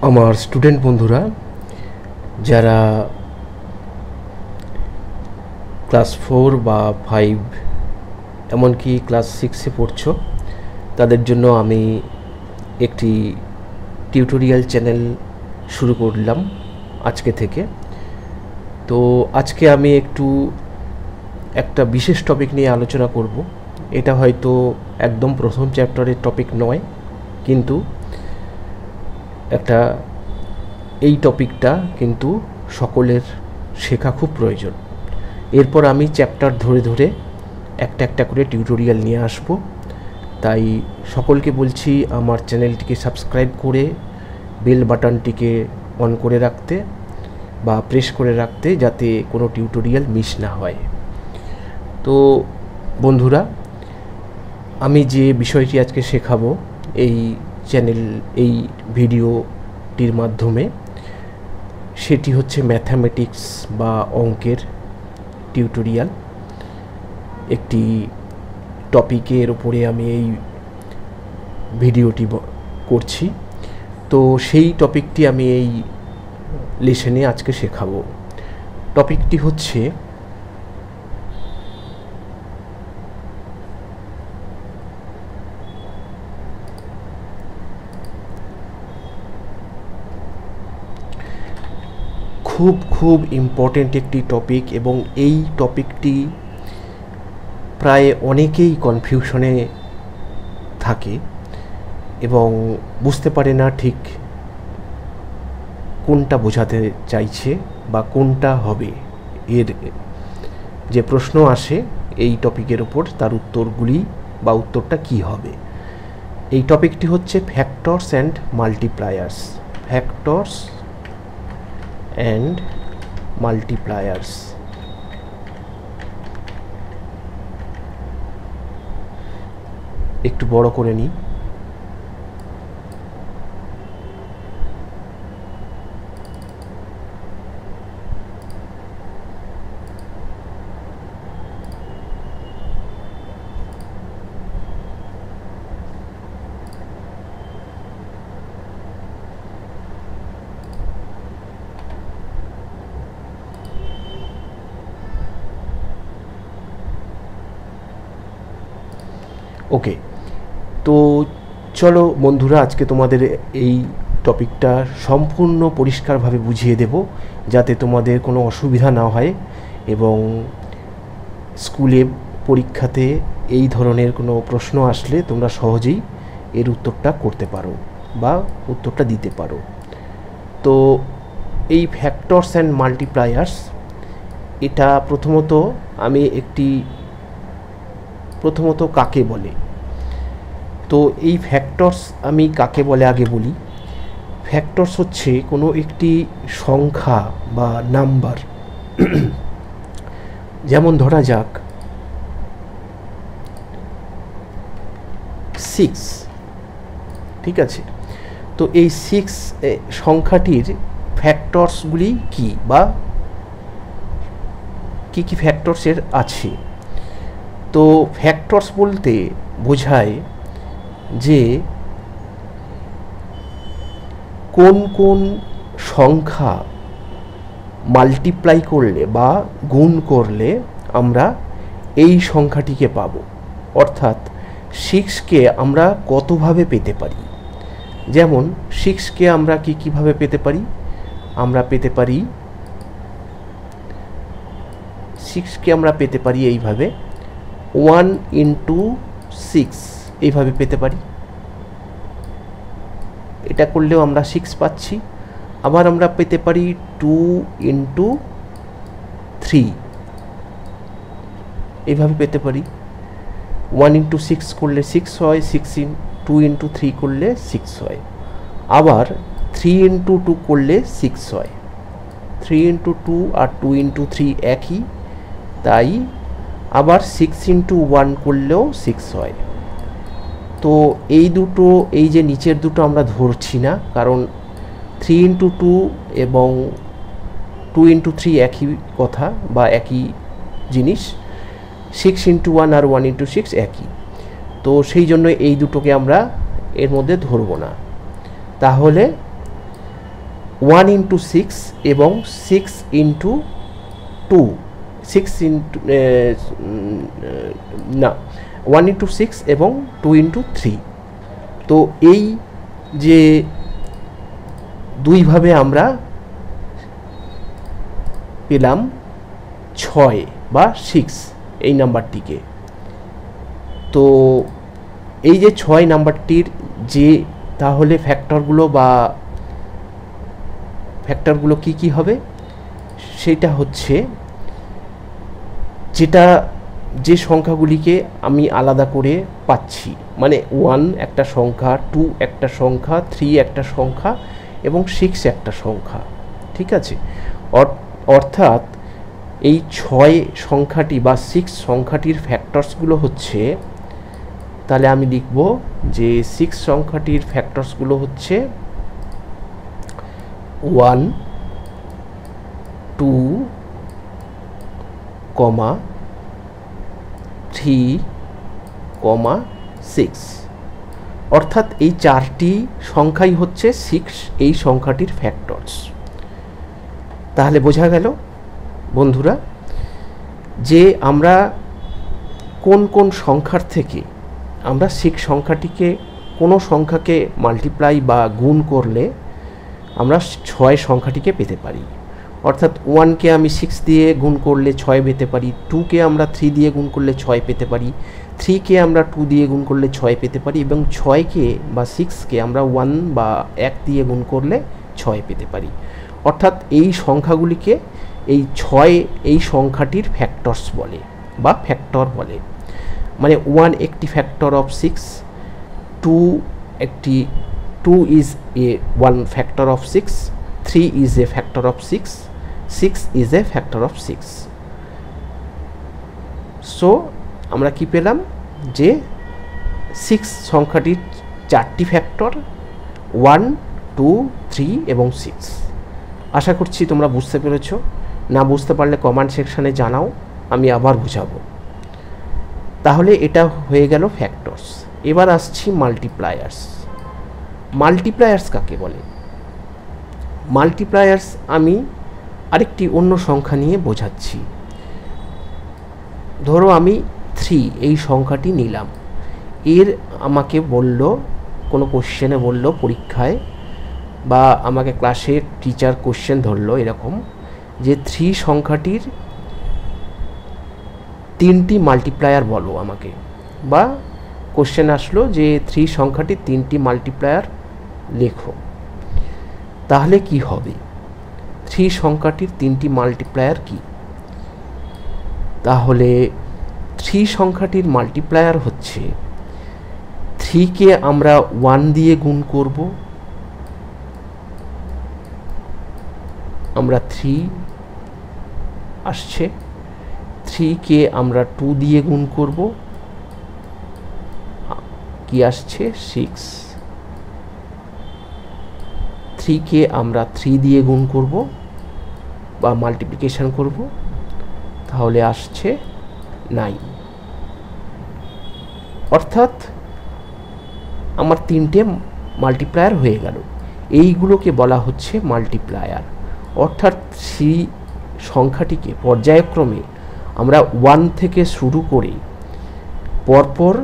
আমার স্টুডেন্ট বন্ধুরা যারা ক্লাস 4 বা 5 এমনকি ক্লাস 6-এ পড়ছো, তাদের জন্য আমি একটি টিউটোরিয়াল চ্যানেল শুরু করলাম আজকে থেকে। তো আজকে আমি একটা বিশেষ টপিক নিয়ে আলোচনা করব। এটা হয়তো একদম প্রথম চ্যাপ্টারের টপিক নয়, কিন্তু এই টপিকটা কিন্তু সকলের শেখা খুব প্রয়োজন। এরপর আমি চ্যাপ্টার ধরে ধরে একটা করে টিউটোরিয়াল নিয়ে আসব। তাই সকলকে বলছি আমার চ্যানেলটিকে সাবস্ক্রাইব করে বেল বাটনটিকে অন করে রাখতে বা প্রেস করে রাখতে, যাতে কোনো টিউটোরিয়াল মিস না হয়। তো বন্ধুরা, আমি যে বিষয়টি আজকে শেখাবো এই ভিডিওটির মাধ্যমে, সেটি হচ্ছে ম্যাথামেটিক্স বা অঙ্কের টিউটোরিয়াল। একটি টপিকের উপরে আমি এই ভিডিওটি করছি। তো সেই টপিকটি আমি এই লেসনে আজকে শেখাবো। টপিকটি হচ্ছে খুব ইম্পর্টেন্ট একটি টপিক, এবং এই টপিকটি প্রায় অনেকেই কনফিউশনে থাকে এবং বুঝতে পারে না ঠিক কোনটা বোঝাতে চাইছে বা কোনটা হবে। এর যে প্রশ্ন আসে এই টপিকের উপর, তার উত্তরটা কি হবে। এই টপিকটি হচ্ছে factors and multipliers. Factors and multipliers. একটু বড় করে নিই। ওকে, তো চলো বন্ধুরা, আজকে তোমাদের এই টপিকটা সম্পূর্ণ পরিষ্কারভাবে বুঝিয়ে দেব, যাতে তোমাদের কোনো অসুবিধা না হয় এবং স্কুলে পরীক্ষাতে এই ধরনের কোনো প্রশ্ন আসলে তোমরা সহজেই এর উত্তরটা করতে পারো বা উত্তরটা দিতে পারো। তো এই ফ্যাক্টরস অ্যান্ড মাল্টিপ্লায়ার্স, এটা প্রথমত কাকে বলে। তো এই ফ্যাক্টরস আমি কাকে বলে আগে বলি। ফ্যাক্টরস হচ্ছে কোনো একটি সংখ্যা বা নাম্বার। যেমন ধরা যাক 6, ঠিক আছে। তো এই 6 সংখ্যাটির ফ্যাক্টরসগুলি কি, বা কি ফ্যাক্টরসের আছে। তো ফ্যাক্টরস বলতে বোঝায় যে কোন সংখ্যা মাল্টিপ্লাই করলে বা গুণ করলে আমরা এই সংখ্যাটিকে পাব। অর্থাৎ 6কে আমরা কতভাবে পেতে পারি। যেমন 6কে আমরা কিভাবে পেতে পারি। আমরা পেতে পারি এইভাবে, 1 into 6 এইভাবে পেতে পারি। এটা করলেও আমরা 6 পাচ্ছি। আবার আমরা পেতে পারি 2 into 3 এইভাবে পেতে পারি। 1 into 6 করলে 6 হয়, 2 into 3 করলে 6 হয়। আবার 3 into 2 করলে 6 হয়। 3 into 2 আর 2 into 3 একই, তাই আবার 6 into 1 করলেও 6 হয়। তো এই যে নিচের দুটো আমরা ধরছি না, কারণ 3 into 2 এবং 2 into 3 একই কথা বা একই জিনিস। 6 into 1 আর 1 into 6 একই। তো সেই জন্য এই দুটোকে আমরা এর মধ্যে ধরব না। তাহলে 1 ইন্টু 6 এবং 6 ইন্টু 2, 6 ইন্টু না 1 ইন্টু 6 এবং 2 ইন্টু 3। তো এই যে দুইভাবে আমরা পেলাম 6 বা 6 এই নাম্বারটিকে। তো এই যে 6 নাম্বারটির যে তাহলে ফ্যাক্টরগুলো কি কি হবে, সেটা হচ্ছে যে সংখ্যাগুলিকে আমি আলাদা করে পাচ্ছি, মানে 1 একটা সংখ্যা, 2 একটা সংখ্যা, 3 একটা সংখ্যা এবং 6 একটা সংখ্যা। ঠিক আছে, অর্থাৎ এই 6 সংখ্যাটি বা 6 সংখ্যাটির ফ্যাক্টরসগুলো হচ্ছে, তাহলে আমি লিখব যে 6 সংখ্যাটির ফ্যাক্টরসগুলো হচ্ছে 1, 2, 3, 6। অর্থাৎ এই 4টি সংখ্যাই হচ্ছে 6 এই সংখ্যাটির ফ্যাক্টরস। তাহলে বোঝা গেল বন্ধুরা যে আমরা কোন কোন সংখ্যার থেকে আমরা 6 সংখ্যাটিকে, কোনো সংখ্যাকে মাল্টিপ্লাই বা গুণ করলে আমরা 6 সংখ্যাটিকে পেতে পারি। অর্থাৎ 1কে আমি 6 দিয়ে গুণ করলে 6 পেতে পারি, 2কে আমরা 3 দিয়ে গুণ করলে 6 পেতে পারি, 3কে আমরা 2 দিয়ে গুণ করলে 6 পেতে পারি, এবং 6কে বা 6কে আমরা 1 বা 1 দিয়ে গুণ করলে 6 পেতে পারি। অর্থাৎ এই সংখ্যাগুলিকে এই 6 এই সংখ্যাটির ফ্যাক্টরস বলে বা ফ্যাক্টর বলে। মানে 1 একটি factor of 6, 2 is a 1 factor of 6, 3 is a factor of 6, 6 is a factor of 6. So আমরা কি পেলাম যে 6 সংখ্যাটির 4টি ফ্যাক্টর, 1, 2, 3 এবং 6। আশা করছি তোমরা বুঝতে পেরেছ। না বুঝতে পারলে কমেন্ট সেকশানে জানাও, আমি আবার বুঝাবো। তাহলে এটা হয়ে গেল ফ্যাক্টরস। এবার আসছি মাল্টিপ্লায়ার্স। মাল্টিপ্লায়ার্স কাকে বলে? মাল্টিপ্লায়ার্স আমি আরেকটি অন্য সংখ্যা নিয়ে বোঝাচ্ছি। ধরো আমি 3 এই সংখ্যাটি নিলাম, এর আমাকে বলল, কোনো কোশ্চেনে বলল পরীক্ষায় বা আমাকে ক্লাসে টিচার কোশ্চেন ধরলো এরকম যে 3 সংখ্যাটির 3টি মাল্টিপ্লায়ার বলো আমাকে, বা কোশ্চেন আসলো যে 3 সংখ্যাটির 3টি মাল্টিপ্লায়ার লেখো। তাহলে কি হবে? 3 সংখ্যাটির 3টি মাল্টিপ্লায়ার কি? তাহলে 3 সংখ্যাটির মাল্টিপ্লায়ার হচ্ছে 3কে আমরা 1 দিয়ে গুণ করব, আমরা 3 আসছে। 3কে আমরা 2 দিয়ে গুণ করব, কি আসছে? 6। 3কে আমরা 3 দিয়ে গুণ করব বা মাল্টিপ্লিকেশন করব, তাহলে আসছে 9। অর্থাৎ আমার 3টে মাল্টিপ্লায়ার হয়ে গেল। এইগুলোকে বলা হচ্ছে মাল্টিপ্লায়ার। অর্থাৎ 3 সংখ্যাটিকে পর্যায়ক্রমে আমরা 1 থেকে শুরু করে পরপর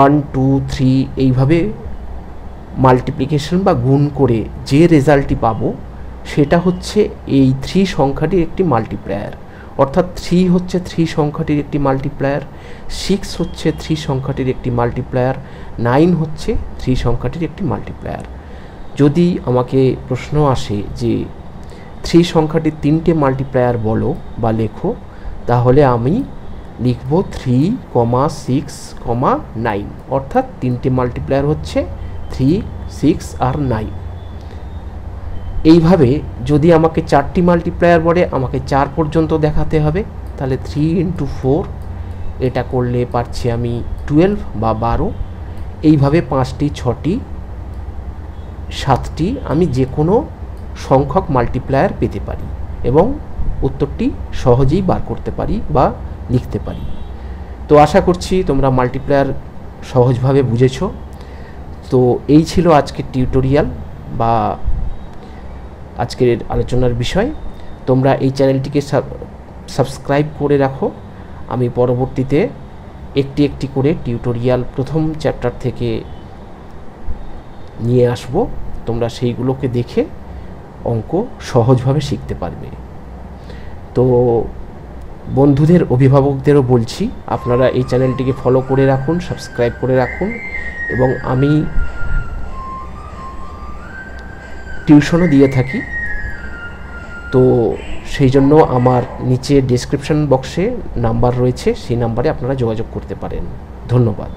1, 2, 3 এইভাবে মাল্টিপ্লিকেশন বা গুণ করে যে রেজাল্টটি পাবো সেটা হচ্ছে এই 3 সংখ্যাটির একটি মাল্টিপ্লায়ার। অর্থাৎ 3 হচ্ছে 3 সংখ্যাটির একটি মাল্টিপ্লায়ার, 6 হচ্ছে 3 সংখ্যাটির একটি মাল্টিপ্লায়ার, 9 হচ্ছে 3 সংখ্যাটির একটি মাল্টিপ্লায়ার। যদি আমাকে প্রশ্ন আসে যে 3 সংখ্যাটির 3টে মাল্টিপ্লায়ার বলো বা লেখো, তাহলে আমি লিখব 3, 6, 9। অর্থাৎ 3টে মাল্টিপ্লায়ার হচ্ছে 3, 6 আর 9। এইভাবে যদি আমাকে 4টি মাল্টিপ্লায়ার বলে আমাকে 4 পর্যন্ত দেখাতে হবে। তাহলে 3 × 4 এটা করলে পাচ্ছি আমি 12 বা 12। এইভাবে 5টি, 6টি, 7টি আমি যে কোনো সংখ্যক মাল্টিপ্লায়ার পেতে পারি এবং উত্তরটি সহজেই বার করতে পারি বা লিখতে পারি। তো আশা করছি তোমরা মাল্টিপ্লায়ার সহজভাবে বুঝেছো। তো এই ছিল আজকের টিউটোরিয়াল বা আজকের আলোচনার বিষয়। তোমরা এই চ্যানেলটিকে সাবস্ক্রাইব করে রাখো। আমি পরবর্তীতে একটি একটি করে টিউটোরিয়াল প্রথম চ্যাপ্টার থেকে নিয়ে আসব। তোমরা সেইগুলোকে দেখে অঙ্ক সহজভাবে শিখতে পারবে। তো বন্ধুদের, অভিভাবকদেরও বলছি, আপনারা এই চ্যানেলটিকে ফলো করে রাখুন, সাবস্ক্রাইব করে রাখুন। এবং আমি টিউশনও দিয়ে থাকি, তো সেই জন্য আমার নিচে ডেসক্রিপশন বক্সে নাম্বার রয়েছে, সেই নাম্বারে আপনারা যোগাযোগ করতে পারেন। ধন্যবাদ।